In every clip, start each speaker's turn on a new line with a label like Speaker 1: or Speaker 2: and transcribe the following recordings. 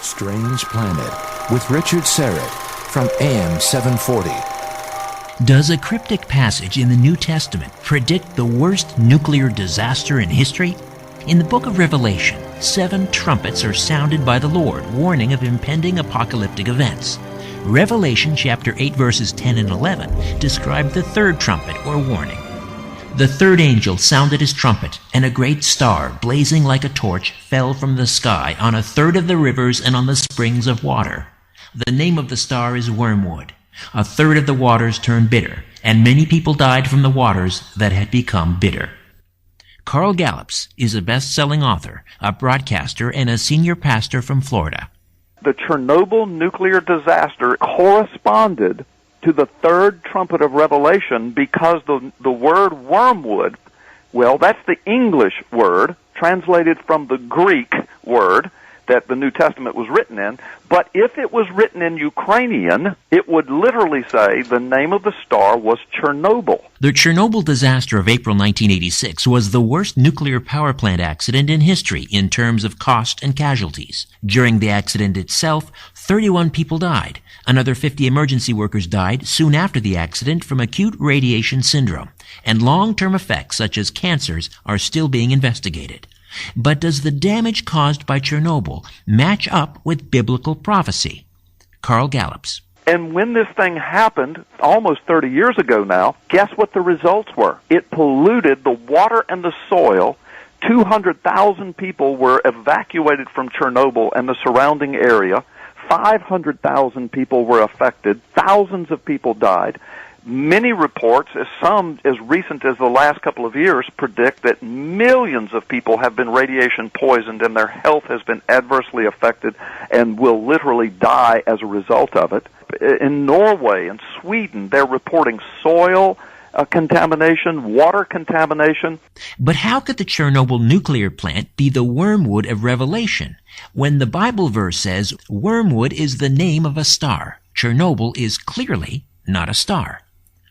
Speaker 1: Strange Planet with Richard Syrett from AM 740.
Speaker 2: Does a cryptic passage in the New Testament predict the worst nuclear disaster in history? In the book of Revelation, 7 trumpets are sounded by the Lord, warning of impending apocalyptic events. Revelation chapter 8 verses 10 and 11 describe the third trumpet or warning. The third angel sounded his trumpet, and a great star, blazing like a torch, fell from the sky on a third of the rivers and on the springs of water. The name of the star is Wormwood. A third of the waters turned bitter, and many people died from the waters that had become bitter. Carl Gallups is a best-selling author, a broadcaster, and a senior pastor from Florida.
Speaker 3: The Chernobyl nuclear disaster corresponded to the third trumpet of Revelation because the word wormwood, well, that's the English word translated from the Greek word that the New Testament was written in, but if it was written in Ukrainian, it would literally say the name of the star was Chernobyl.
Speaker 2: The Chernobyl disaster of April 1986 was the worst nuclear power plant accident in history in terms of cost and casualties. During the accident itself, 31 people died. Another 50 emergency workers died soon after the accident from acute radiation syndrome, and long-term effects such as cancers are still being investigated. But does the damage caused by Chernobyl match up with biblical prophecy? Carl Gallups.
Speaker 3: And when this thing happened, almost 30 years ago now, guess what the results were? It polluted the water and the soil. 200,000 people were evacuated from Chernobyl and the surrounding area. 500,000 people were affected. Thousands of people died. Many reports, some as recent as the last couple of years, predict that millions of people have been radiation poisoned and their health has been adversely affected and will literally die as a result of it. In Norway and Sweden, they're reporting soil contamination, water contamination.
Speaker 2: But how could the Chernobyl nuclear plant be the wormwood of Revelation when the Bible verse says wormwood is the name of a star? Chernobyl is clearly not a star.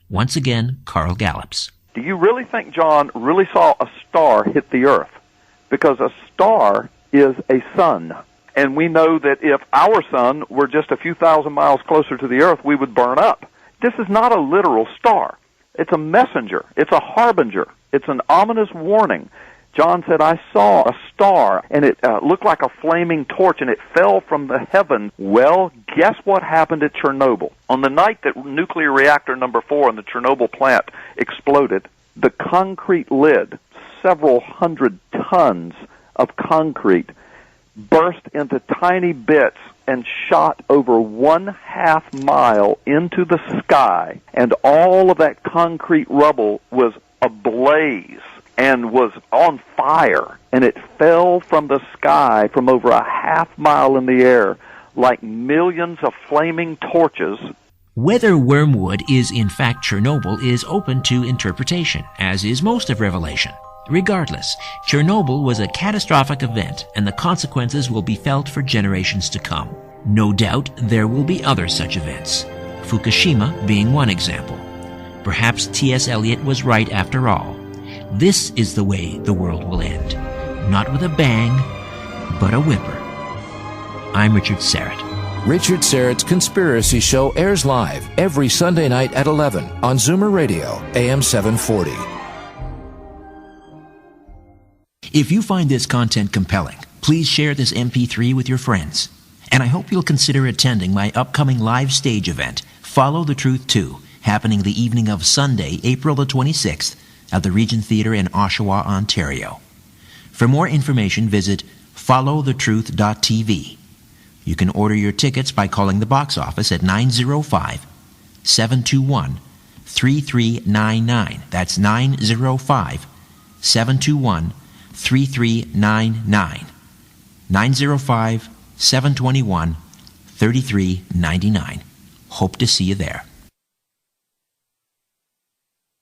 Speaker 2: Once again, Carl Gallups.
Speaker 3: Do you really think John really saw a star hit the earth? Because a star is a sun. And we know that if our sun were just a few thousand miles closer to the earth, we would burn up. This is not a literal star. It's a messenger. It's a harbinger. It's an ominous warning. John said, I saw a star, and it looked like a flaming torch, and it fell from the heaven. Well, guess what happened at Chernobyl? On the night that nuclear reactor number 4 in the Chernobyl plant exploded, the concrete lid, several hundred tons of concrete, burst into tiny bits and shot over 1/2 mile into the sky, and all of that concrete rubble was ablaze and was on fire, and it fell from the sky from over 1/2 mile in the air like millions of flaming torches.
Speaker 2: Whether wormwood is in fact Chernobyl is open to interpretation, as is most of Revelation. Regardless, Chernobyl was a catastrophic event, and the consequences will be felt for generations to come. No doubt there will be other such events, Fukushima being one example. Perhaps T.S. Eliot was right after all. This is the way the world will end. Not with a bang, but a whimper. I'm Richard Syrett.
Speaker 1: Richard Syrett's Conspiracy Show airs live every Sunday night at 11 on Zoomer Radio, AM 740.
Speaker 2: If you find this content compelling, please share this MP3 with your friends. And I hope you'll consider attending my upcoming live stage event, Follow the Truth 2, happening the evening of Sunday, April the 26th, at the Regent Theatre in Oshawa, Ontario. For more information, visit followthetruth.tv. You can order your tickets by calling the box office at 905-721-3399. That's 905-721-3399. 905-721-3399. Hope to see you there.